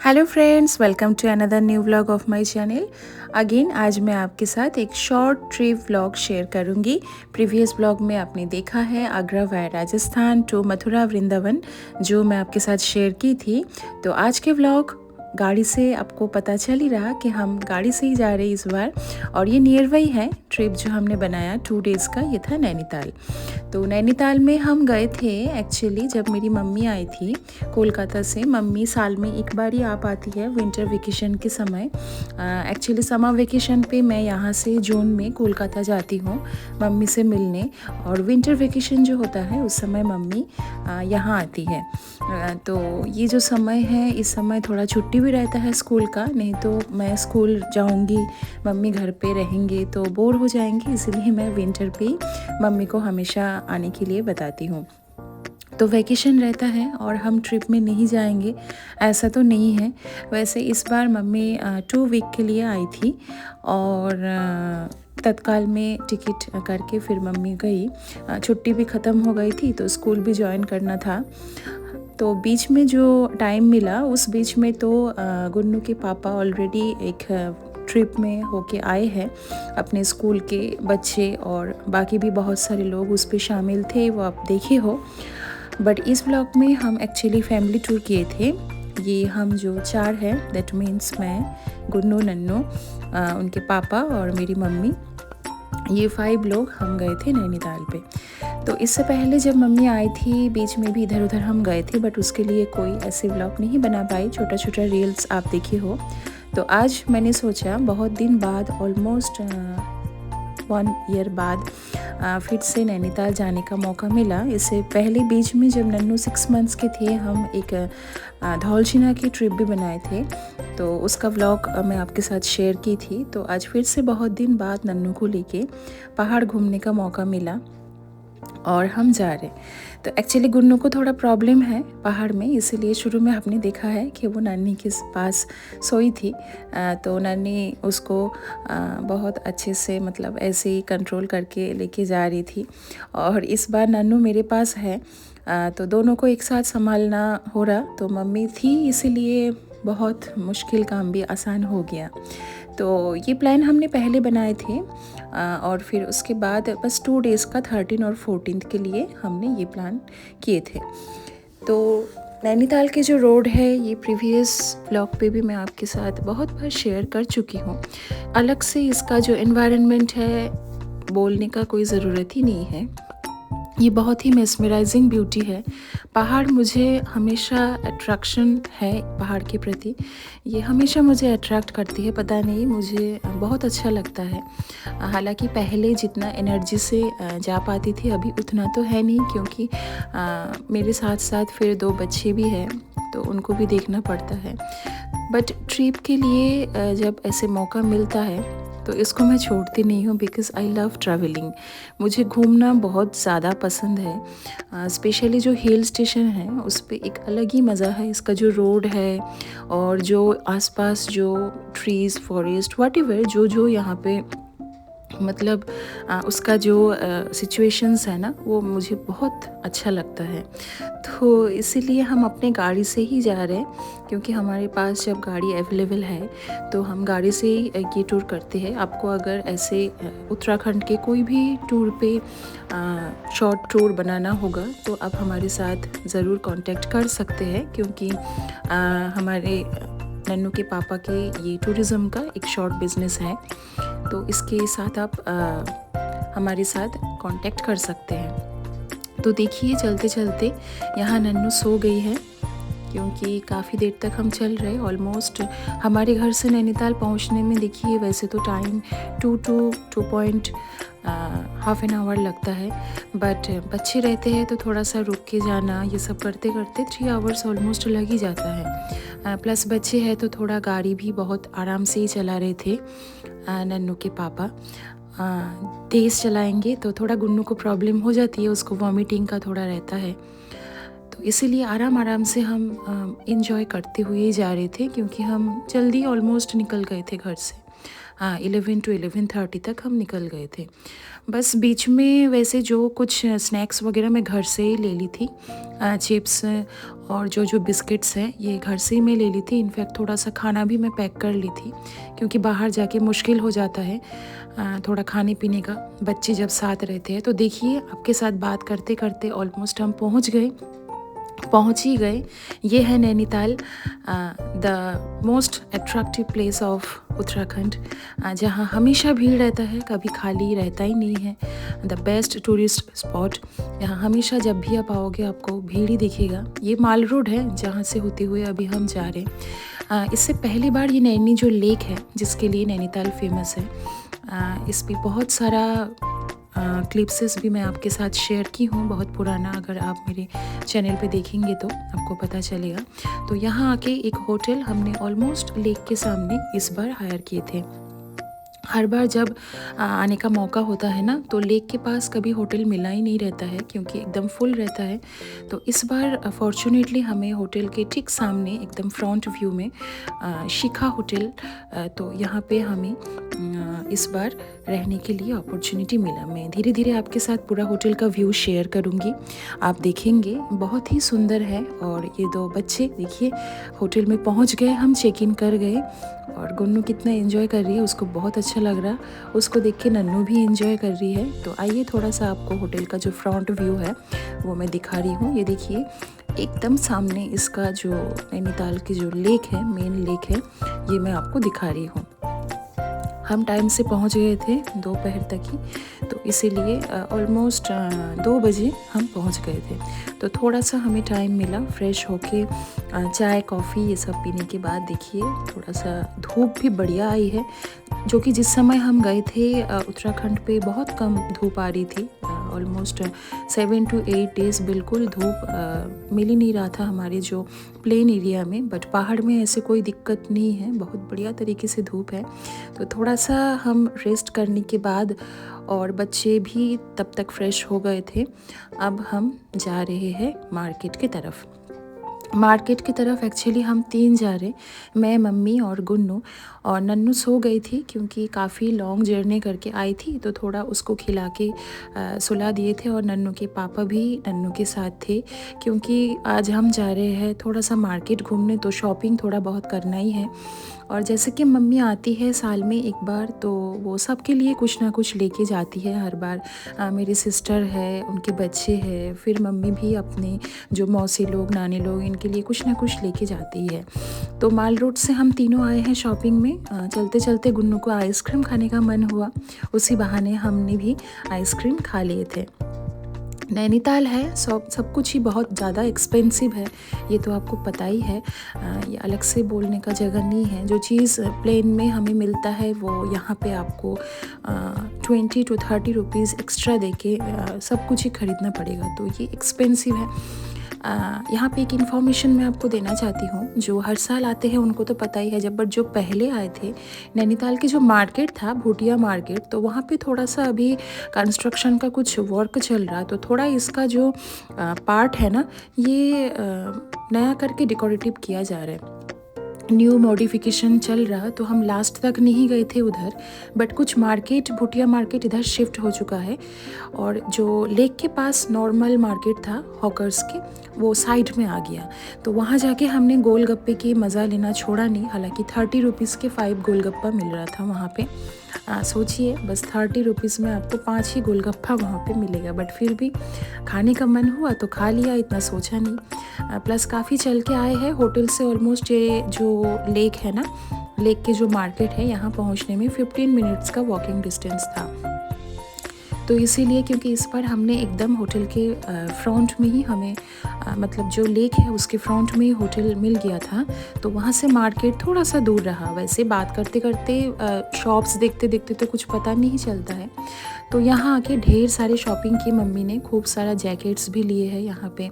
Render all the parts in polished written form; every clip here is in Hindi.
Hello friends, welcome to another new vlog of my channel. Again आज मैं आपके साथ एक शॉर्ट ट्रिप व्लॉग शेयर करूंगी। प्रीवियस व्लॉग में आपने देखा है आगरा वाया राजस्थान टू मथुरा वृंदावन, जो मैं आपके साथ शेयर की थी। तो आज के व्लॉग गाड़ी से आपको पता चल ही रहा कि हम गाड़ी से ही जा रहे हैं इस बार। और ये नियर बाई है ट्रिप जो हमने बनाया 2 डेज़ का। ये था नैनीताल। तो नैनीताल में हम गए थे एक्चुअली जब मेरी मम्मी आई थी कोलकाता से। मम्मी साल में एक बार ही आ पाती है विंटर वेकेशन के समय। एक्चुअली समर वेकेशन पे मैं यहाँ से जून में कोलकाता जाती हूँ मम्मी से मिलने, और विंटर वेकेशन जो होता है उस समय मम्मी यहाँ आती है। तो ये जो समय है, इस समय थोड़ा छुट्टी भी रहता है स्कूल का, नहीं तो मैं स्कूल जाऊँगी, मम्मी घर पे रहेंगे तो बोर हो जाएंगे, इसीलिए मैं विंटर पे ही मम्मी को हमेशा आने के लिए बताती हूँ। तो वैकेशन रहता है और हम ट्रिप में नहीं जाएंगे ऐसा तो नहीं है। वैसे इस बार मम्मी 2 वीक के लिए आई थी और तत्काल में टिकट करके फिर मम्मी गई। छुट्टी भी ख़त्म हो गई थी तो स्कूल भी ज्वाइन करना था। तो बीच में जो टाइम मिला उस बीच में तो गुन्नू के पापा ऑलरेडी एक ट्रिप में होके आए हैं। अपने स्कूल के बच्चे और बाकी भी बहुत सारे लोग उस पर शामिल थे, वो आप देखे हो। बट इस ब्लॉग में हम एक्चुअली फैमिली टूर किए थे। ये हम जो 4 हैं, दैट मीन्स मैं, गुन्नू, नन्नू, उनके पापा और मेरी मम्मी, ये 5 लोग हम गए थे नैनीताल पे। तो इससे पहले जब मम्मी आई थी बीच में भी इधर उधर हम गए थे, बट उसके लिए कोई ऐसे व्लॉग नहीं बना पाई, छोटा छोटा रील्स आप देखे हो। तो आज मैंने सोचा बहुत दिन बाद, ऑलमोस्ट 1 ईयर बाद फिर से नैनीताल जाने का मौका मिला। इससे पहले बीच में जब नन्नू 6 मंथ्स के थे, हम एक धौलछिना की ट्रिप भी बनाए थे, तो उसका व्लॉग मैं आपके साथ शेयर की थी। तो आज फिर से बहुत दिन बाद नन्नू को लेके पहाड़ घूमने का मौका मिला और हम जा रहे। तो एक्चुअली गुन्नू को थोड़ा प्रॉब्लम है पहाड़ में, इसीलिए शुरू में आपने देखा है कि वो नानी के पास सोई थी। तो नानी उसको बहुत अच्छे से, मतलब ऐसे ही कंट्रोल करके लेके जा रही थी। और इस बार नन्नू मेरे पास है, तो दोनों को एक साथ संभालना हो रहा। तो मम्मी थी इसीलिए बहुत मुश्किल काम भी आसान हो गया। तो ये प्लान हमने पहले बनाए थे और फिर उसके बाद बस 2 डेज़ का 13 और 14 के लिए हमने ये प्लान किए थे। तो नैनीताल के जो रोड है, ये प्रीवियस ब्लॉग पे भी मैं आपके साथ बहुत बार शेयर कर चुकी हूँ। अलग से इसका जो एनवायरनमेंट है बोलने का कोई ज़रूरत ही नहीं है। ये बहुत ही मेस्मराइजिंग ब्यूटी है। पहाड़ मुझे हमेशा अट्रैक्शन है पहाड़ के प्रति, ये हमेशा मुझे अट्रैक्ट करती है, पता नहीं, मुझे बहुत अच्छा लगता है। हालांकि पहले जितना एनर्जी से जा पाती थी अभी उतना तो है नहीं, क्योंकि मेरे साथ साथ फिर 2 बच्चे भी हैं तो उनको भी देखना पड़ता है। बट ट्रिप के लिए जब ऐसे मौका मिलता है तो इसको मैं छोड़ती नहीं हूँ, बिकॉज़ आई लव ट्रैवलिंग। मुझे घूमना बहुत ज़्यादा पसंद है। स्पेशली जो हिल स्टेशन है उस पे एक अलग ही मज़ा है। इसका जो रोड है और जो आसपास जो ट्रीज़, फॉरेस्ट, व्हाटएवर जो जो यहाँ पे, मतलब उसका जो सिचुएशंस है ना, वो मुझे बहुत अच्छा लगता है। तो इसीलिए हम अपने गाड़ी से ही जा रहे हैं, क्योंकि हमारे पास जब गाड़ी अवेलेबल है तो हम गाड़ी से ही ये टूर करते हैं। आपको अगर ऐसे उत्तराखंड के कोई भी टूर पे शॉर्ट टूर बनाना होगा तो आप हमारे साथ ज़रूर कांटेक्ट कर सकते हैं, क्योंकि हमारे नन्नू के पापा के ये टूरिज़्म का एक शॉर्ट बिजनेस है। तो इसके साथ आप हमारे साथ कांटेक्ट कर सकते हैं। तो देखिए, चलते चलते यहाँ नन्नू सो गई है, क्योंकि काफ़ी देर तक हम चल रहे। ऑलमोस्ट हमारे घर से नैनीताल पहुँचने में देखिए वैसे तो टाइम 2.5 एन आवर लगता है, बट बच्चे रहते हैं तो थोड़ा सा रुक के जाना, ये सब करते करते 3 आवर्स ऑलमोस्ट लग ही जाता है। प्लस बच्चे हैं तो थोड़ा गाड़ी भी बहुत आराम से ही चला रहे थे नन्नू के पापा। तेज़ चलाएंगे तो थोड़ा गुन्नू को प्रॉब्लम हो जाती है, उसको वॉमिटिंग का थोड़ा रहता है। तो इसीलिए आराम आराम से हम इंजॉय करते हुए जा रहे थे, क्योंकि हम जल्दी ऑलमोस्ट निकल गए थे घर से। हाँ, 11 टू 11:30 तक हम निकल गए थे। बस बीच में वैसे जो कुछ स्नैक्स वगैरह मैं घर से ही ले ली थी, चिप्स और जो बिस्किट्स हैं ये घर से ही मैं ले ली थी। इनफैक्ट थोड़ा सा खाना भी मैं पैक कर ली थी, क्योंकि बाहर जाके मुश्किल हो जाता है थोड़ा खाने पीने का, बच्चे जब साथ रहते हैं। तो देखिए, आपके साथ बात करते करते ऑलमोस्ट हम पहुंच ही गए। ये है Nainital, the most attractive place of Uttarakhand, जहाँ हमेशा भीड़ रहता है, कभी खाली रहता ही नहीं है। द बेस्ट टूरिस्ट स्पॉट, यहाँ हमेशा जब भी आप आओगे आपको भीड़ ही दिखेगा। ये माल रोड है जहाँ से होते हुए अभी हम जा रहे हैं। इससे पहली बार ये नैनी जो लेक है, जिसके लिए नैनीताल फेमस है, इस पर बहुत सारा क्लिप्सेस भी मैं आपके साथ शेयर की हूँ, बहुत पुराना। अगर आप मेरे चैनल पे देखेंगे तो आपको पता चलेगा। तो यहाँ आके एक होटल हमने ऑलमोस्ट लेक के सामने इस बार हायर किए थे। हर बार जब आने का मौका होता है ना, तो लेक के पास कभी होटल मिला ही नहीं रहता है, क्योंकि एकदम फुल रहता है। तो इस बार फॉर्चुनेटली हमें होटल के ठीक सामने एकदम फ्रंट व्यू में शिखा होटल, तो यहाँ पे हमें इस बार रहने के लिए अपॉर्चुनिटी मिला। मैं धीरे धीरे आपके साथ पूरा होटल का व्यू शेयर करूँगी, आप देखेंगे बहुत ही सुंदर है। और ये दो बच्चे देखिए, होटल में पहुँच गए, हम चेक इन कर गए, और गुन्नू कितना एंजॉय कर रही है, उसको बहुत अच्छा लग रहा। उसको देख के नन्नू भी एंजॉय कर रही है। तो आइए थोड़ा सा आपको होटल का जो फ्रंट व्यू है वो मैं दिखा रही हूँ। ये देखिए, एकदम सामने इसका जो नैनीताल की जो लेक है, मेन लेक है, ये मैं आपको दिखा रही हूँ। हम टाइम से पहुँच गए थे दोपहर तक ही, तो इसीलिए ऑलमोस्ट 2 बजे हम पहुँच गए थे। तो थोड़ा सा हमें टाइम मिला फ्रेश होके, चाय कॉफ़ी ये सब पीने के बाद देखिए थोड़ा सा धूप भी बढ़िया आई है, जो कि जिस समय हम गए थे उत्तराखंड पे बहुत कम धूप आ रही थी। ऑलमोस्ट 7 to 8 डेज़ बिल्कुल धूप मिल ही नहीं रहा था हमारे जो प्लेन एरिया में। बट पहाड़ में ऐसे कोई दिक्कत नहीं है, बहुत बढ़िया तरीके से धूप है। तो थोड़ा सा हम रेस्ट करने के बाद, और बच्चे भी तब तक फ्रेश हो गए थे, अब हम जा रहे हैं मार्केट की तरफ। एक्चुअली हम 3 जा रहे, मैं, मम्मी और गुन्नू। और नन्नू सो गई थी, क्योंकि काफ़ी लॉन्ग जर्नी करके आई थी, तो थोड़ा उसको खिला के सुला दिए थे। और नन्नू के पापा भी नन्नू के साथ थे, क्योंकि आज हम जा रहे हैं थोड़ा सा मार्केट घूमने, तो शॉपिंग थोड़ा बहुत करना ही है। और जैसे कि मम्मी आती है साल में एक बार, तो वो सबके लिए कुछ ना कुछ लेके जाती है हर बार। मेरी सिस्टर है, उनके बच्चे हैं, फिर मम्मी भी अपने जो मौसी लोग, नानी लोग, इनके लिए कुछ ना कुछ लेके जाती है। तो माल रोड से हम तीनों आए हैं शॉपिंग में। चलते चलते गुन्नू को आइसक्रीम खाने का मन हुआ, उसी बहाने हमने भी आइसक्रीम खा लिए थे। नैनीताल है, सब कुछ ही बहुत ज़्यादा एक्सपेंसिव है, ये तो आपको पता ही है। ये अलग से बोलने का जगह नहीं है। जो चीज़ प्लेन में हमें मिलता है वो यहाँ पे आपको 20 to 30 रुपीज़ एक्स्ट्रा देके सब कुछ ही खरीदना पड़ेगा, तो ये एक्सपेंसिव है। यहाँ पे एक इन्फॉर्मेशन मैं आपको देना चाहती हूँ, जो हर साल आते हैं उनको तो पता ही है, जब बट जो पहले आए थे, नैनीताल की जो मार्केट था, भूटिया मार्केट, तो वहाँ पे थोड़ा सा अभी कंस्ट्रक्शन का कुछ वर्क चल रहा है, तो थोड़ा इसका जो पार्ट है ना, ये नया करके डेकोरेटिव किया जा रहा है, न्यू मॉडिफिकेशन चल रहा। तो हम लास्ट तक नहीं गए थे उधर, बट कुछ मार्केट, भुटिया मार्केट इधर शिफ्ट हो चुका है। और जो लेक के पास नॉर्मल मार्केट था हॉकर्स के, वो साइड में आ गया। तो वहाँ जाके हमने गोलगप्पे की मज़ा लेना छोड़ा नहीं। हालांकि 30 रुपीज़ के 5 गोलगप्पा मिल रहा था वहाँ पे। सोचिए, बस 30 रुपीज़ में आपको 5 ही गोलगप्पा वहाँ पे मिलेगा, बट फिर भी खाने का मन हुआ तो खा लिया, इतना सोचा नहीं। प्लस काफ़ी चल के आए हैं होटल से। ऑलमोस्ट ये जो लेक है ना, लेक के जो मार्केट है, यहाँ पहुँचने में 15 मिनट्स का वॉकिंग डिस्टेंस था। तो इसीलिए, क्योंकि इस बार हमने एकदम होटल के फ्रंट में ही हमें मतलब जो लेक है उसके फ्रंट में ही होटल मिल गया था, तो वहाँ से मार्केट थोड़ा सा दूर रहा। वैसे बात करते करते शॉप्स देखते देखते तो कुछ पता नहीं चलता है। तो यहाँ आके ढेर सारी शॉपिंग की मम्मी ने, खूब सारा जैकेट्स भी लिए हैं यहाँ पे,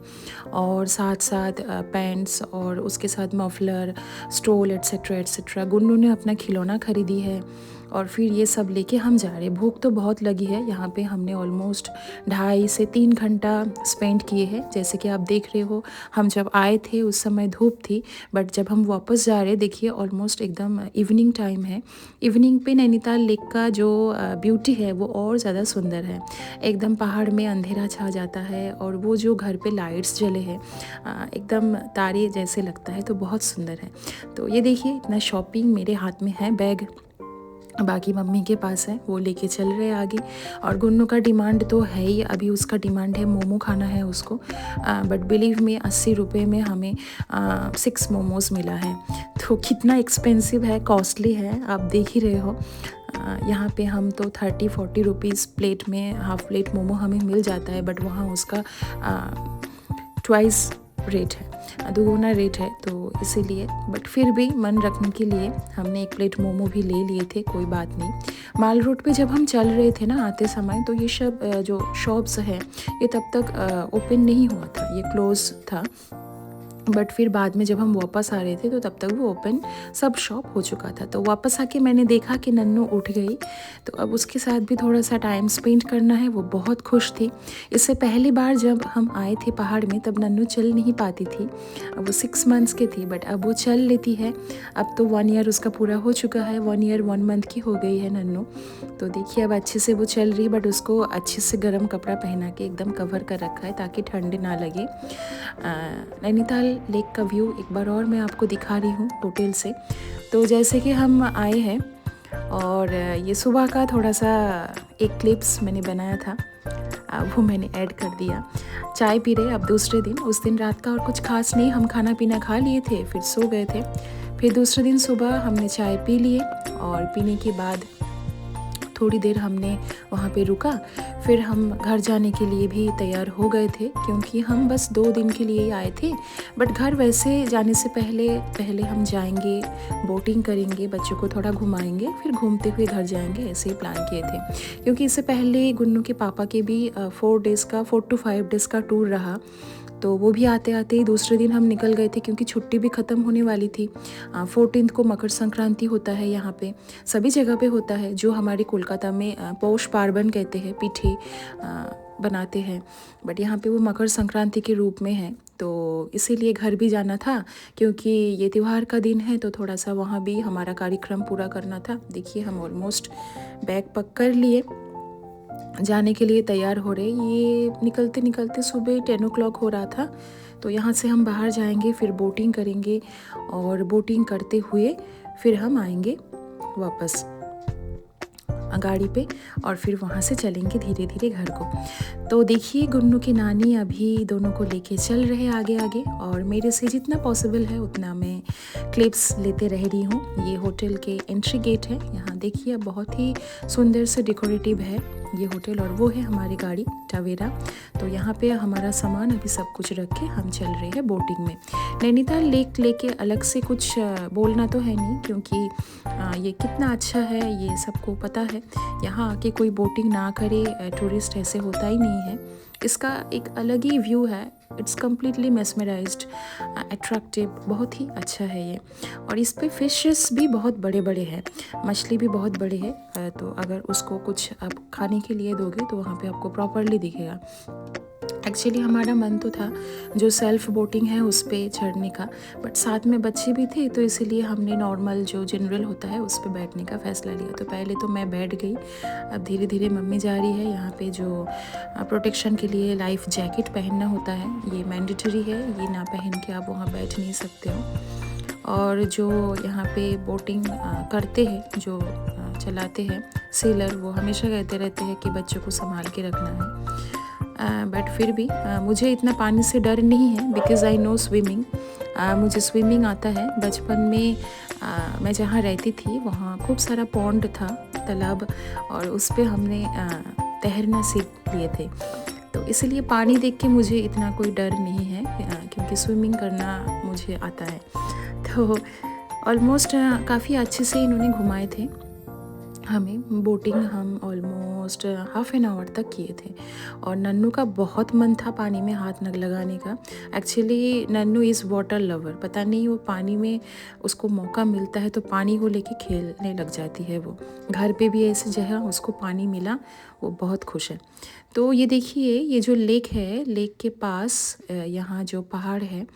और साथ साथ पैंट्स, और उसके साथ muffler, stole etcetera etcetera. Gunnu ने अपना खिलौना खरीदी है, और फिर ये सब लेके हम जा रहे। भूख तो बहुत लगी है। यहाँ पे हमने ऑलमोस्ट 2.5 से 3 घंटा स्पेंड किए हैं। जैसे कि आप देख रहे हो, हम जब आए थे उस समय धूप थी, बट जब हम वापस जा रहे देखिए ऑलमोस्ट एकदम इवनिंग टाइम है। इवनिंग पे नैनीताल लेक का जो ब्यूटी है वो और ज़्यादा सुंदर है। एकदम पहाड़ में अंधेरा छा जाता है और वो जो घर पे लाइट्स जले हैं एकदम तारे जैसे लगता है, तो बहुत सुंदर है। तो ये देखिए इतना शॉपिंग मेरे हाथ में है, बैग बाकी मम्मी के पास है, वो लेके चल रहे हैं आगे। और गुन्नू का डिमांड तो है ही, अभी उसका डिमांड है मोमो खाना है उसको, बट बिलीव में 80 रुपये में हमें 6 मोमोज़ मिला है। तो कितना एक्सपेंसिव है, कॉस्टली है, आप देख ही रहे हो। यहाँ पे हम तो 30-40 रुपीज़ प्लेट में हाफ़ प्लेट मोमो हमें मिल जाता है, बट वहाँ उसका ट्वाइस रेट है, दोगुना रेट है। तो इसीलिए बट फिर भी मन रखने के लिए हमने 1 प्लेट मोमो भी ले लिए थे, कोई बात नहीं। माल रोड पे जब हम चल रहे थे ना आते समय, तो ये सब जो शॉप्स हैं ये तब तक ओपन नहीं हुआ था, ये क्लोज़ था। बट फिर बाद में जब हम वापस आ रहे थे तो तब तक वो ओपन सब शॉप हो चुका था। तो वापस आके मैंने देखा कि नन्नू उठ गई, तो अब उसके साथ भी थोड़ा सा टाइम स्पेंड करना है। वो बहुत खुश थी। इससे पहली बार जब हम आए थे पहाड़ में तब नन्नू चल नहीं पाती थी, अब वो 6 मंथ्स की थी, बट अब वो चल लेती है। अब तो 1 ईयर उसका पूरा हो चुका है, 1 ईयर 1 मंथ की हो गई है नन्नू। तो देखिए अब अच्छे से वो चल रही, बट उसको अच्छे से गर्म कपड़ा पहना के एकदम कवर कर रखा है ताकि ठंड ना लगे। नैनीताल लेक का व्यू एक बार और मैं आपको दिखा रही हूँ होटल से। तो जैसे कि हम आए हैं, और ये सुबह का थोड़ा सा एक क्लिप्स मैंने बनाया था, वो मैंने ऐड कर दिया। चाय पी रहे अब दूसरे दिन, उस दिन रात का और कुछ खास नहीं, हम खाना पीना खा लिए थे फिर सो गए थे। फिर दूसरे दिन सुबह हमने चाय पी लिए, और पीने के बाद थोड़ी देर हमने वहाँ पे रुका। फिर हम घर जाने के लिए भी तैयार हो गए थे, क्योंकि हम बस 2 दिन के लिए ही आए थे। बट घर वैसे जाने से पहले हम जाएंगे, बोटिंग करेंगे, बच्चों को थोड़ा घुमाएंगे, फिर घूमते हुए घर जाएंगे, ऐसे ही प्लान किए थे। क्योंकि इससे पहले गुन्नू के पापा के भी 4 to 5 डेज़ का टूर रहा, तो वो भी आते आते ही दूसरे दिन हम निकल गए थे, क्योंकि छुट्टी भी ख़त्म होने वाली थी। 14 को मकर संक्रांति होता है, यहाँ पे सभी जगह पे होता है, जो हमारे कोलकाता में पौष पार्वण कहते हैं, पीठी बनाते हैं, बट यहाँ पे वो मकर संक्रांति के रूप में है। तो इसीलिए घर भी जाना था, क्योंकि ये त्यौहार का दिन है, तो थोड़ा सा वहाँ भी हमारा कार्यक्रम पूरा करना था। देखिए हम ऑलमोस्ट बैग पैक कर लिए, जाने के लिए तैयार हो रहे। ये निकलते निकलते सुबह 10 o'clock हो रहा था। तो यहाँ से हम बाहर जाएंगे, फिर बोटिंग करेंगे, और बोटिंग करते हुए फिर हम आएंगे वापस गाड़ी पे, और फिर वहाँ से चलेंगे धीरे धीरे घर को। तो देखिए गुन्नू की नानी अभी दोनों को लेके चल रहे आगे आगे, और मेरे से जितना पॉसिबल है उतना मैं क्लिप्स लेते रह रही हूँ। ये होटल के एंट्री गेट है, यहाँ देखिए बहुत ही सुंदर से डेकोरेटिव है ये होटल, और वो है हमारी गाड़ी टवेरा। तो यहाँ पे हमारा सामान अभी सब कुछ रख के हम चल रहे हैं बोटिंग में। नैनीताल लेक लेके अलग से कुछ बोलना तो है नहीं, क्योंकि ये कितना अच्छा है ये सबको पता है। यहाँ आके कोई बोटिंग ना करे टूरिस्ट, ऐसे होता ही नहीं है। इसका एक अलग ही व्यू है, इट्स कम्प्लीटली मेस्मराइज्ड, अट्रैक्टिव, बहुत ही अच्छा है ये। और इस पे फिशेस भी बहुत बड़े बड़े हैं, मछली भी बहुत बड़ी है। तो अगर उसको कुछ आप खाने के लिए दोगे तो वहाँ पे आपको प्रॉपरली दिखेगा। एक्चुअली हमारा मन तो था जो सेल्फ बोटिंग है उस पर चढ़ने का, बट साथ में बच्चे भी थे, तो इसीलिए हमने नॉर्मल जो जनरल होता है उस पर बैठने का फ़ैसला लिया। तो पहले तो मैं बैठ गई, अब धीरे धीरे मम्मी जा रही है। यहाँ पे जो प्रोटेक्शन के लिए लाइफ जैकेट पहनना होता है, ये मैंडेटरी है, ये ना पहन के आप वहाँ बैठ नहीं सकते हो। और जो यहाँ पे बोटिंग करते हैं, जो चलाते हैं सेलर, वो हमेशा कहते रहते हैं कि बच्चों को संभाल के रखना है। बट फिर भी मुझे इतना पानी से डर नहीं है, बिकॉज़ आई नो स्विमिंग। मुझे स्विमिंग आता है। बचपन में मैं जहाँ रहती थी वहाँ खूब सारा पॉन्ड था, तालाब, और उस पे हमने तैरना सीख लिए थे। तो इसलिए पानी देख के मुझे इतना कोई डर नहीं है, क्योंकि स्विमिंग करना मुझे आता है। तो ऑलमोस्ट काफ़ी अच्छे से इन्होंने घुमाए थे। हमें बोटिंग हम ऑलमोस्ट हाफ एन आवर तक किए थे और नन्नू का बहुत मन था पानी में हाथ न लगाने का। Actually Nannu is water lover, पता नहीं वो पानी में उसको मौका मिलता है तो पानी को लेके खेलने लग जाती है। वो घर पे भी ऐसे जगह उसको पानी मिला वो बहुत खुश है। तो ये देखिए, ये जो लेक है, लेक के पास यहाँ जो पहाड़ है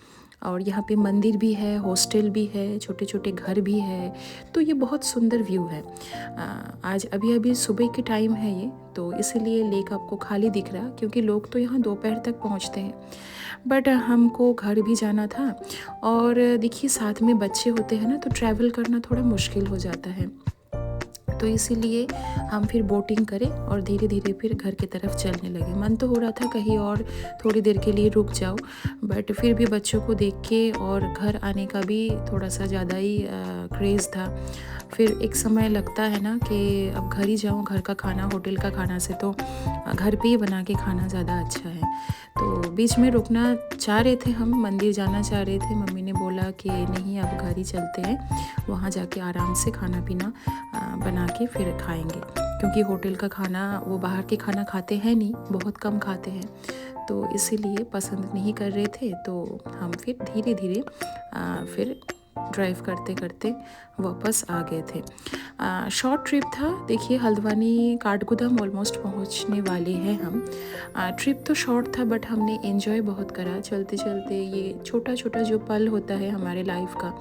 और यहाँ पे मंदिर भी है, हॉस्टल भी है, छोटे छोटे घर भी है। तो ये बहुत सुंदर व्यू है। आज अभी अभी सुबह के टाइम है ये, तो इसीलिए लेक आपको खाली दिख रहा, क्योंकि लोग तो यहाँ दोपहर तक पहुँचते हैं। बट हमको घर भी जाना था और देखिए साथ में बच्चे होते हैं ना, तो ट्रैवल करना थोड़ा मुश्किल हो जाता है। तो इसीलिए हम फिर बोटिंग करें और धीरे धीरे फिर घर की तरफ चलने लगे। मन तो हो रहा था कहीं और थोड़ी देर के लिए रुक जाओ, बट फिर भी बच्चों को देख के और घर आने का भी थोड़ा सा ज़्यादा ही क्रेज़ था। फिर एक समय लगता है ना कि अब घर ही जाऊँ, घर का खाना होटल का खाना से तो घर पे ही बना के खाना ज़्यादा अच्छा है। तो बीच में रुकना चाह रहे थे, हम मंदिर जाना चाह रहे थे। मम्मी ने बोला कि नहीं, अब घर ही चलते हैं, वहाँ जाके आराम से खाना पीना बना के फिर खाएंगे, क्योंकि होटल का खाना, वो बाहर के खाना खाते हैं नहीं, बहुत कम खाते हैं, तो इसीलिए पसंद नहीं कर रहे थे। तो हम फिर धीरे धीरे फिर ड्राइव करते करते वापस आ गए थे। शॉर्ट ट्रिप था। देखिए हल्द्वानी काठगोदाम ऑलमोस्ट पहुंचने वाले हैं हम। ट्रिप तो शॉर्ट था बट हमने एंजॉय बहुत करा चलते चलते। ये छोटा छोटा जो पल होता है हमारे लाइफ का,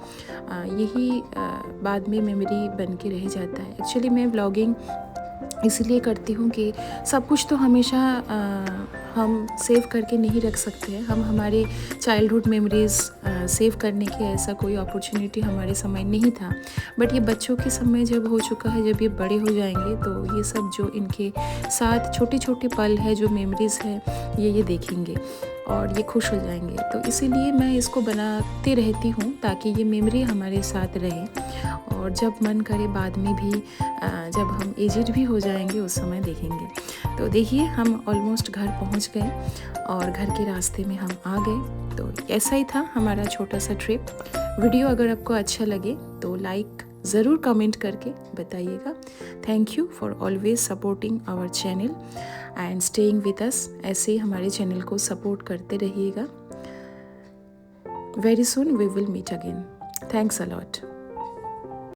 यही बाद में मेमोरी बन के रह जाता है। एक्चुअली मैं व्लॉगिंग इसलिए करती हूँ कि सब कुछ तो हमेशा हम सेव करके नहीं रख सकते हैं। हम हमारे चाइल्डहुड मेमोरीज़ सेव करने की ऐसा कोई अपॉर्चुनिटी हमारे समय नहीं था। बट ये बच्चों के समय जब हो चुका है, जब ये बड़े हो जाएंगे, तो ये सब जो इनके साथ छोटे छोटे पल है, जो मेमोरीज़ है, ये देखेंगे और ये खुश हो जाएंगे। तो इसीलिए मैं इसको बनाते रहती हूँ ताकि ये मेमोरी हमारे साथ रहे और जब मन करे बाद में भी, जब हम एजेड भी हो जाएंगे उस समय देखेंगे। तो देखिए हम ऑलमोस्ट घर पहुँच गए और घर के रास्ते में हम आ गए। तो ऐसा ही था हमारा छोटा सा ट्रिप। वीडियो अगर आपको अच्छा लगे तो लाइक ज़रूर कमेंट करके बताइएगा। Thank you for always supporting our channel and staying with us. ऐसे ही हमारे चैनल को सपोर्ट करते रहिएगा। Very soon we will meet again. Thanks a lot.